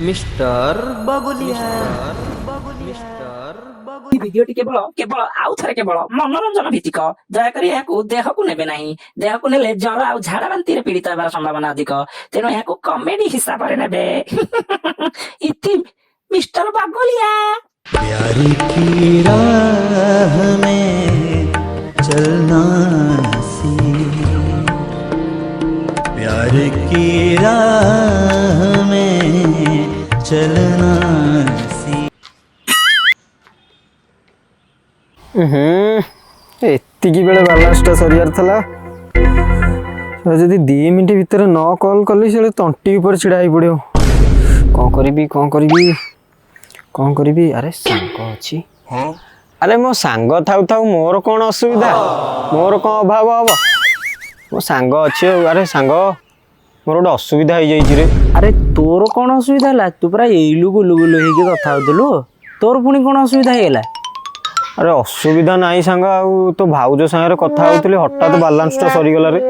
Mister बगुलिया ভিডিওটি কেবল কেবল ଆଉ ଥରେ କେବଳ ମନୋରଞ୍ଜନ ଭିତ୍ତିକ ଦୟାକରି ଏହାକୁ ଦେହକୁ ନେବେ ନାହିଁ। ଦେହକୁ ନେଲେ ଜ୍ୱର ଆଉ ଝାଡ଼ା ବାନ୍ତିରେ ପୀଡ଼ିତ ହେବାର ସମ୍ଭାବନା ଅଧିକ, ତେଣୁ ଏହାକୁ କମେଡି ହିସାବରେ ନେବେ। ଇତି ମିଷ୍ଟର ବାଗୁଲିଆ। प्यार की राह में चलना सी, प्यार की राह में चलना सी। ଏତିକି ବେଳେ ବାଲାନ୍ସଟା ସରିବାର ଥିଲା। ଯଦି 2 ମିନିଟ୍ ଭିତରେ ନ କଲ୍ କଲି ସେ ତଣ୍ଟି ଉପରେ ଛିଡ଼ା ହେଇ ପଡ଼ିବ। କ'ଣ କରିବି? ଆରେ ସାଙ୍ଗ ଅଛି। ଆରେ ମୋ ସାଙ୍ଗ ଥାଉ ଥାଉ ମୋର କ'ଣ ଅସୁବିଧା, ମୋର କ'ଣ ଅଭାବ ହବ? ମୋ ସାଙ୍ଗ ଅଛି ଆଉ। ଆରେ ସାଙ୍ଗ, ମୋର ଗୋଟେ ଅସୁବିଧା ହେଇଯାଇଛି ରେ। ଆରେ ତୋର କ'ଣ ଅସୁବିଧା ହେଲା? ତୁ ପୁରା ଏଇଲୁ ଗୁଲୁ ଗୁଲୁ ହେଇକି କଥା ହଉଥିଲୁ, ତୋର ପୁଣି କ'ଣ ଅସୁବିଧା ହେଇଗଲା? ଆରେ ଅସୁବିଧା ନାହିଁ ସାଙ୍ଗ, ଆଉ ତୋ ଭାଉଜ ସାଙ୍ଗରେ କଥା ହଉଥିଲି, ହଠାତ୍ ବାଲାନ୍ସଟା ସରିଗଲା ରେ।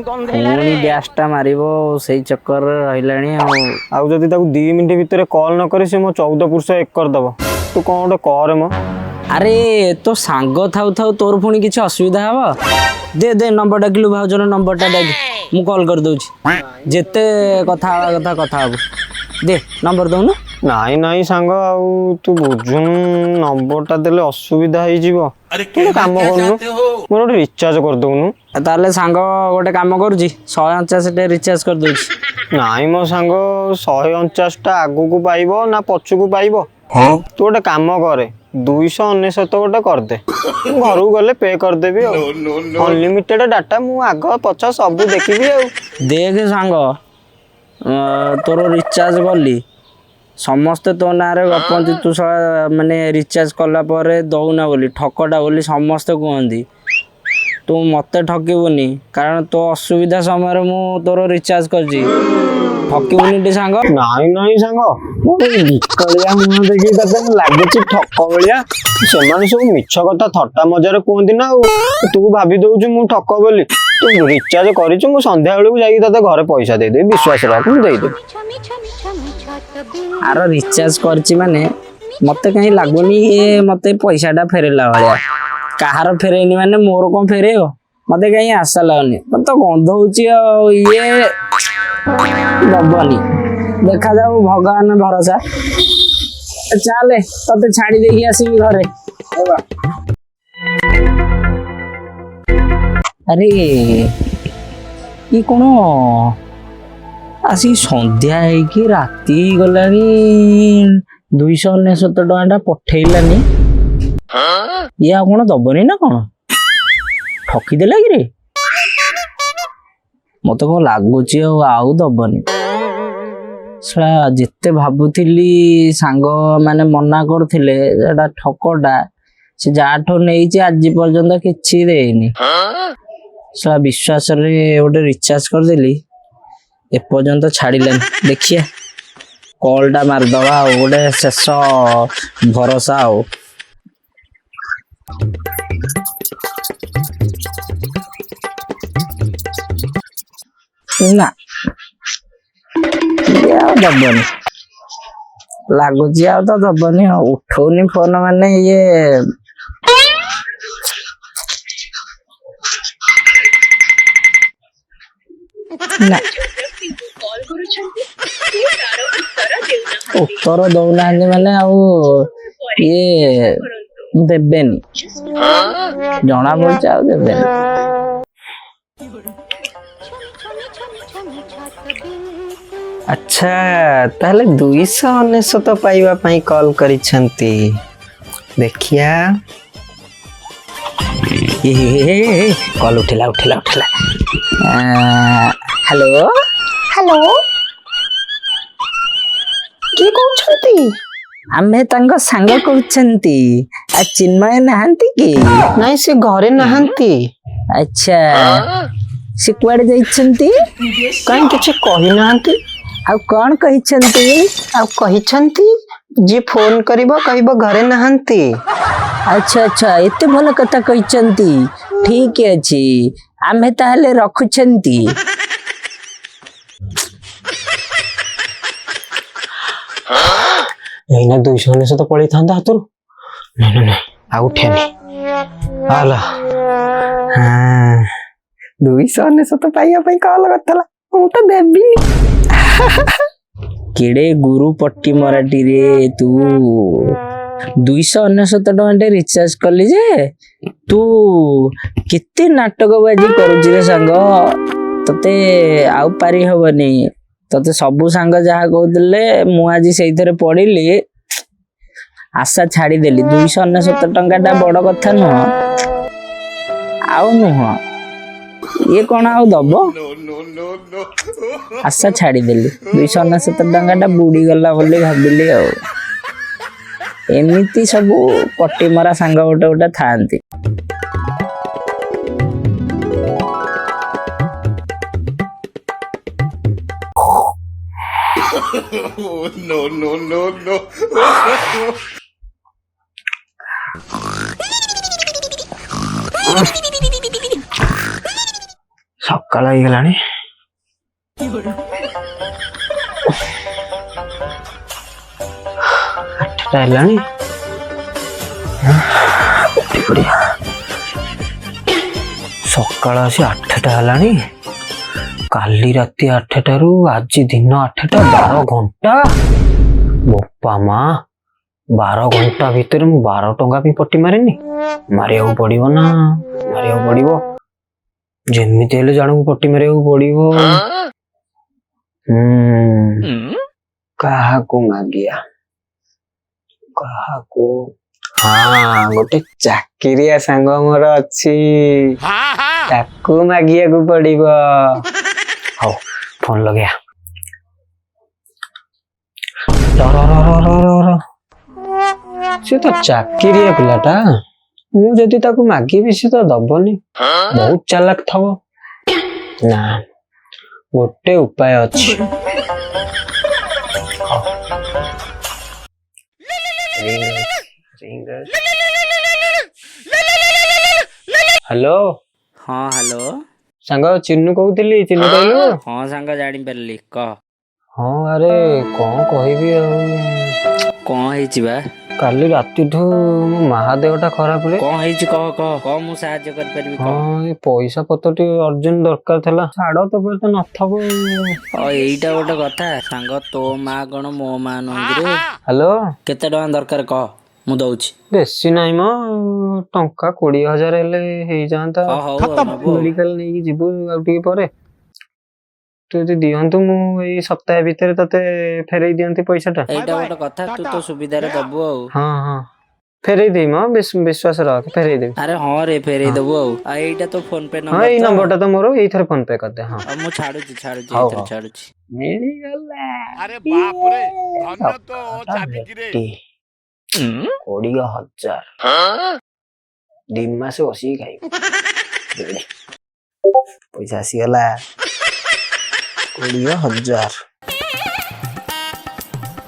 ପୁଣି ଗ୍ୟାସଟା ମାରିବ, ସେଇ ଚକ୍କରରେ ରହିଲାଣି ଆଉ ଯଦି ତାକୁ 2 ମିନିଟ୍ ଭିତରେ କଲ୍ ନ କରି ସେ ମୋ 14 ପୁରୁଷ 1 କରିଦେବ। ତୁ କ'ଣ ଗୋଟେ କରେ ମ। ଆରେ ତୋ ସାଙ୍ଗ ଥାଉ ଥାଉ ତୋର ପୁଣି କିଛି ଅସୁବିଧା ହବ? ଦେ ନମ୍ବର ଡାକିଲୁ, ଭାଉଜର ନମ୍ବରଟା ଡାକି, ମୁଁ କଲ୍ କରିଦେଉଛି। ଯେତେ କଥା ହେବା କଥା କଥା ହବୁ। ଦେ ନମ୍ବର ଦଉନୁ। ନାଇଁ ସାଙ୍ଗ, ଆଉ ତୁ ବୁଝୁନୁ, ନମ୍ବରଟା ଦେଲେ ଅସୁବିଧା ହେଇଯିବ। ତୁ ଗୋଟେ କାମ କରୁନୁ, ମୋର ଗୋଟେ ରିଚାର୍ଜ କରିଦଉନୁ। ତାହେଲେ ସାଙ୍ଗ ଗୋଟେ କାମ କରୁଛି, 149ଟା ରିଚାର୍ଜ କରିଦଉଛି। ନାଇଁ ମୋ ସାଙ୍ଗ, 149ଟା ଆଗକୁ ପାଇବ ନା ପଛକୁ ପାଇବ? ତୁ ଗୋଟେ କାମ କରେ, 299 ଗୋଟେ କରିଦେ, ମୁଁ ଘରକୁ ଗଲେ ପେ କରିଦେବି ଆଉ। ଅନଲିମିଟେଡ ଡାଟା, ମୁଁ ଆଗ ପଛ ସବୁ ଦେଖିବି ଆଉ। ଦେଖ ସାଙ୍ଗ, ତୋର ରିଚାର୍ଜ କଲି, ସମସ୍ତେ ତୋ ନାଁରେ ଗପନ୍ତି, ତୁ ମାନେ ରିଚାର୍ଜ କଲା ପରେ ଦଉନା ବୋଲି, ଠକଟା ବୋଲି ସମସ୍ତେ କୁହନ୍ତି। ତୁ ମତେ ଠକିବୁନି, କାରଣ ତୋ ଅସୁବିଧା ସମୟରେ ମୁଁ ତୋର ରିଚାର୍ଜ କରିଛି। ଠକିବୁନି ଟି ସାଙ୍ଗ? ନାଇଁ ସାଙ୍ଗ, ବିକଳିଆ ମୁହଁ ଦେଖି ତତେ ଲାଗୁଛି ଠକ ଭଳିଆ। ସେମାନେ ସବୁ ମିଛ କଥା ଥଟ୍ଟା ମଜାରେ କୁହନ୍ତି ନା, ଆଉ ତୁ ଭାବି ଦଉଛୁ ମୁଁ ଠକ ବୋଲି। ତୁ ରିଚାର୍ଜ କରିଛୁ, ମୁଁ ସନ୍ଧ୍ୟା ବେଳକୁ ଯାଇକି ତତେ ଘରେ ପଇସା ଦେଇଦେବି, ବିଶ୍ୱାସ ରଖ, ମୁଁ ଦେଇଦେବି। ଆର ରିଚାର୍ଜ କରିଛି ମାନେ ମତେ କାହିଁ ଲାଗୁନି ମତେ ପଇସାଟା ଫେରେଇଲା ଭଳିଆ। କାହାର ଫେରେଇନି ମାନେ ମୋର କ'ଣ ଫେରେଇବ? ମତେ କାହିଁ ଆଶା ଲାଗୁନି, ମତେ ଗନ୍ଧ ହଉଛି ଆଉ। ଦବନି, ଦେଖାଯାଉ, ଭଗବାନ ଭରସା। ଚାଲେ, ତତେ ଛାଡି ଦେଇକି ଆସିବି ଘରେ। ଆରେ ଇ କ'ଣ ଆସିକି ସନ୍ଧ୍ୟା ହେଇକି ରାତି ହେଇଗଲାଣି, 299 ଟଙ୍କାଟା ପଠେଇଲାନି। ଇଏ ଆଉ କ'ଣ ଦବନି ନା କ'ଣ? ଠକିଦେଲା କି ରେ? ମତେ କ'ଣ ଲାଗୁଛି ଆଉ ଦବନି। ସେଟା ଯେତେ ଭାବୁଥିଲି ସାଙ୍ଗ ମାନେ ମନା କରୁଥିଲେ ଏଟା ଠକଟା, ସେ ଯାହାଠୁ ନେଇଛି ଆଜି ପର୍ଯ୍ୟନ୍ତ କିଛି ଦେଇନି। ସେଟା ବିଶ୍ୱାସରେ ଗୋଟେ ରିଚାର୍ଜ କରିଦେଲି, ଏପର୍ଯ୍ୟନ୍ତ ଛାଡ଼ିଲାନି। ଦେଖିଆ କଲ୍ଟା ମାରିଦବା ଆଉ, ଗୋଟେ ଶେଷ ଭରସା ଆଉ। ନା ଆଉ ଦବନି ଲାଗୁଛି, ଆଉ ତ ଦବନି ଆଉ। ଉଠଉନି ଫୋନ ମାନେ ଇଏ। ନା ଉତ୍ତର ଦଉନାହାନ୍ତି ମାନେ ଆଉ ଇଏ ଦେବେନି, ଜଣା ପଡୁଛି ଆଉ ଦେବେନି। ଆଚ୍ଛା, ତାହେଲେ 299 ପାଇବା ପାଇଁ କଲ୍ କରିଛନ୍ତି। ଦେଖିଆ, କଲ୍ ଉଠିଲା। ହ୍ୟାଲୋ କିଏ କହୁଛନ୍ତି? ଆମେ ତାଙ୍କ ସାଙ୍ଗ କହୁଛନ୍ତି। ଆଉ ଚିନ୍ମୟ ନାହାନ୍ତି କି? ନାଇଁ, ସେ ଘରେ ନାହାନ୍ତି। ଆଚ୍ଛା, ସେ କୁଆଡେ ଯାଇଛନ୍ତି? କାହିଁ କିଛି କହିନାହାନ୍ତି। ଆଉ କ'ଣ କହିଛନ୍ତି? ଆଉ କହିଛନ୍ତି ଯିଏ ଫୋନ କରିବ କହିବ ଘରେ ନାହାନ୍ତି। ଆଚ୍ଛା, ଏତେ ଭଲ କଥା କହିଛନ୍ତି। ଠିକ ଅଛି, ଆମେ ତାହେଲେ ରଖୁଛନ୍ତି। ଏଇନା 299 ପଳେଇଥାନ୍ତା ହାତରୁ। ନାଇଁ ଆଉ ଉଠେନି। ହେଲା 299 ପାଇବା ପାଇଁ କଲ କରିଥିଲା, ମୁଁ ତ ଦେବିନି। କେଡେ ଗୁରୁ ପଟି ମରାଠି ରେ ତୁ। 299 ଟଙ୍କା ରିଚାର୍ଜ କଲି ଯେ ତୁ କେତେ ନାଟକବାଜି କରୁଛୁ ରେ ସାଙ୍ଗ। ତତେ ଆଉ ପାରି ହବନି। ତତେ ସବୁ ସାଙ୍ଗ ଯାହା କହୁଥିଲେ ମୁଁ ଆଜି ସେଇଥିରେ ପଡିଲି, ଆଶା ଛାଡିଦେଲି। 299 ଟଙ୍କା ଟା ବଡ କଥା ନୁହଁ, ଆଉ ନୁହଁ ଇଏ କଣ ଆଉ ଦବ। ଆଶା ଛାଡିଦେଲି। 299 ଟଙ୍କା ଟା ବୁଡିଗଲା ବୋଲି ଭାବିଲି ଆଉ। ଏମିତି ସବୁ ପଟିମରା ସାଙ୍ଗ ଗୋଟେ ଗୋଟେ ଥାଆନ୍ତି। ସକାଳ ହେଇଗଲାଣି। ଆଠଟା ହେଲାଣି। ସକାଳ ଆସି 8ଟା ହେଲାଣି। କାଲି ରାତି 8ଟାରୁ ଆଜି ଦିନ 8ଟା, 12 ଘଣ୍ଟା। ବୋପା ମା, 12 ଘଣ୍ଟା ଭିତରେ ମୁଁ 12 ଟଙ୍କା ବି ପଟି ମାରିନି। ମାରିବାକୁ ପଡିବ ନା, ମାରିବାକୁ ପଡିବ। ଯେମିତି ହେଲେ ଜଣକୁ ପଟି ମାରିବାକୁ ପଡିବ। କାହାକୁ ମାଗିଆ, କାହାକୁ? ହଁ, ଗୋଟେ ଚାକିରିଆ ସାଙ୍ଗ ମୋର ଅଛି, ତାକୁ ମାଗିବାକୁ ପଡିବ। ହଉ ଫୋନ ଲଗେଇବା। ସେ ତ ଚାକିରିଆ ପିଲାଟା, ମୁଁ ଯଦି ତାକୁ ମାଗିବି ସେ ତ ଦବନି। ବହୁତ ଚାଲାକ ଥବ। ନା, ଗୋଟେ ଉପାୟ ଅଛି। ହ୍ୟାଲୋ ହଁ ହ୍ୟାଲୋ। ସାଙ୍ଗ ଚିନୁ କହୁଥିଲି। ଚିନୁ କହିଲୁ? ହଁ ସାଙ୍ଗ ଜାଣିପାରିଲି, କହ। ହଁ ଆରେ କଣ କହିବି ଆଉ। କଣ ହେଇଛି ବା? କାଲି ରାତିଠୁ ମୋ ମା ଦେହଟା ଖରାପ ରେ। କଣ ହେଇଛି କହ କହ କହ, ମୁଁ ସାହାଯ୍ୟ କରିପାରିବି କହ। ହଁ, ଏ ପଇସା ପତ୍ର ଟିକେ ଅର୍ଜେଣ୍ଟ ଦରକାର ଥିଲା। ଛାଡ ତ ତ ନଥବ। ଏଇଟା ଗୋଟେ କଥା ସାଙ୍ଗ, ତୋ ମା କଣ ମୋ ମା ନୁହଁକିରେ। ହ୍ୟାଲୋ, କେତେ ଟଙ୍କା ଦରକାର କହ, ମୁଁ ଦଉଛି। ବେଶୀ ନାହିଁ ମ, ଟଙ୍କା 20,000 ହେଲେ ହେଇଯାଆନ୍ତା। ହଉ ନବୁ। ମେଡିକାଲ ନେଇକି ଯିବୁ ଆଉ ଟିକେ ପରେ। ତୁ ଯଦି ଦିଅନ୍ତୁ, ମୁଁ ଏଇ ସପ୍ତାହ ଭିତରେ ତତେ ଫେରେଇ ଦିଅନ୍ତି ପଇସାଟା। ଏଇଟା ଗୋଟେ କଥା, ତୁ ତ ସୁବିଧାରେ ଦବୁ ଆଉ। ହଁ ହଁ, ଫେରେଇ ଦେଇ ମ, ବିଶ୍ୱାସ ରଖ, ଫେରେଇ ଦେବି। ଆରେ ହଁ ରେ, ଫେରେଇ ଦବୁ ଆଉ। ଏଇଟା ତ ଫୋନ ପେ ହଁ, ନମ୍ବର ଏଇ ତ? ନମ୍ବରଟା ତ ମୋର, ଏଇଥରେ ଫୋନ ପେ କରିଦେ। ହଁ, ମୁଁ ଛାଡୁଛି ହଉ ଏଇଥିରେ ହଉ। ଛାଡୁଛି। ମିଳିଗଲା। ଆରେ ବାପ ରେ, ଧନ୍ୟ ତ ଚାଲିକି ରେ। 20,000 2 ମାସ ବସିକି ଖାଇବୁ। ପଇସା ଆସିଗଲା। 20,000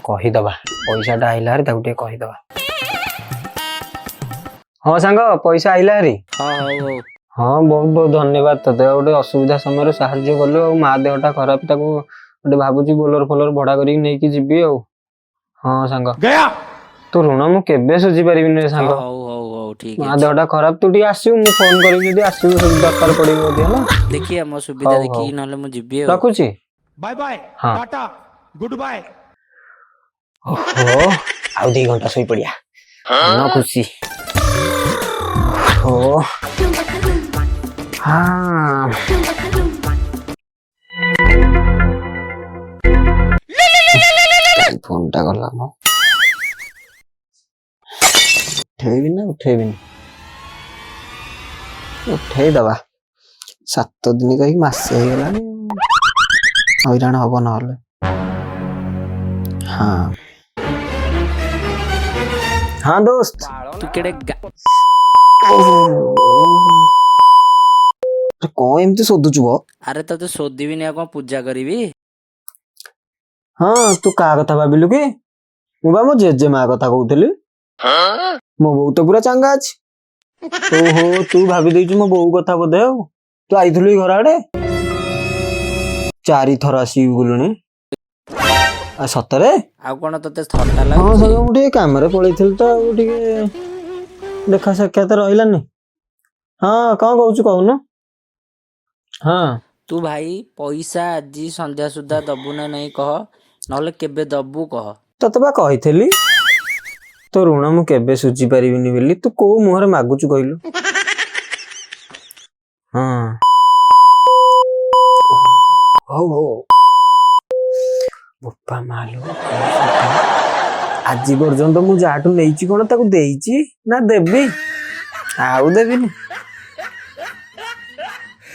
କହିଦବା। ପଇସାଟା ଆଇଲା ହାରି, ତାକୁ ଟିକେ କହିଦବା। ହଁ ସାଙ୍ଗ, ପଇସା ଆଇଲା ହାରି। ହଉ ହଁ, ବହୁତ ବହୁତ ଧନ୍ୟବାଦ ତତେ। ଗୋଟେ ଅସୁବିଧା ସମୟରେ ସାହାଯ୍ୟ କଲୁ। ଆଉ ମା ଦେହଟା ଖରାପ, ତାକୁ ଗୋଟେ ଭାବୁଛି ବୋଲର ଫୋଲର ଭଡା କରିକି ନେଇକି ଯିବି ଆଉ। ହଁ ସାଙ୍ଗ, ତୁ ଋଣ ମୁଁ କେବେ ସୁଝି ପାରିବିନି ରେ ସାଙ୍ଗ। ହଉ ଠିକ ମା ଅଛି। ଦେହଟା ଖରାପ, ତୁ ଟିକେ ଆସିବୁ, ମୁଁ ଫୋନ କରିବି ଯଦି ଆସିବୁ, ସବୁ ଦରକାର ପଡିବ ଯଦି। ହେଲା, ଦେଖିଆ ମୋ ସୁବିଧା ଦେଖିକି ନହେଲେ ମୁଁ ଯିବି ଆଉ। ରଖୁଛି। ବାय ବାय, ହଁ, ଟାଟା, ଗୁଡ ବାय। ଓହୋ, ଆଉ 2 ଘଣ୍ଟା ଶୋଇପଡିଆ। ମନ ଖୁସି। ଓହୋ, ହଁ। ଫୋନଟା ଗଲା ମ। ଉଠେଇବି ନା ଉଠେଇବିନି? ଉଠେଇଦବା। 7 ଦିନ କହିକି ମାସେ ହେଇଗଲାଣି, ହଇରାଣ ହବ ନହେଲେ। ହଁ ହଁ ଦୋସ୍ତ। ତୁ କେଡେ କଣ ଏମିତି ଶୋଧୁଛୁ ବ? ଆରେ ତତେ ଶୋଧିବିନି ଆଉ କଣ ପୂଜା କରିବି? ହଁ, ତୁ କାହା କଥା ଭାବିଲୁ କି? ମୁଁ ବା ମୋ ଜେଜେମା କଥା କହୁଥିଲି। ମୋ ବୋଉ ତ ପୁରା ଚାଙ୍ଗା ଅଛି। ଓହୋ, ତୁ ଭାବି ଦେଇଛୁ ମୋ ବୋଉ କଥା ବୋଧେ। ଆଉ ତୁ ଆଇଥିଲୁ ଏଇ ଘର ଆଡେ 4 ଥର ଆସିକି ଗଲୁଣି। ଆଉ ସତରେ? ଆଉ କଣ ତତେ ଥଟ୍ଟା ହଁ ଲାଗୁଛି? ସାଙ୍ଗ ମୁଁ ଟିକେ କାମରେ ପଳେଇଥିଲି ତ ଆଉ ଟିକେ ଦେଖା ସାକ୍ଷାତ ରହିଲାନି। ହଁ କଣ କହୁଛୁ କହୁନୁ? ହଁ ତୁ ଭାଇ ପଇସା ଆଜି ସନ୍ଧ୍ୟା ସୁଦ୍ଧା ଦବୁ ନା ନାଇଁ କହ, ନହେଲେ କେବେ ଦବୁ କହ। ତତେ ବା କହିଥିଲି ତୋ ଋଣ ମୁଁ କେବେ ସୁଝି ପାରିବିନି ବୋଲି। ତୁ କୋଉ ମୁହଁରେ ମାଗୁଛୁ କହିଲୁ? ହଁ ହଉ ହଉ ବୋପା ମାଲୋ। ଆଜି ପର୍ଯ୍ୟନ୍ତ ମୁଁ ଯାହାଠୁ ନେଇଛି କଣ ତାକୁ ଦେଇଛି ନା ଦେବି? ଆଉ ଦେବିନି।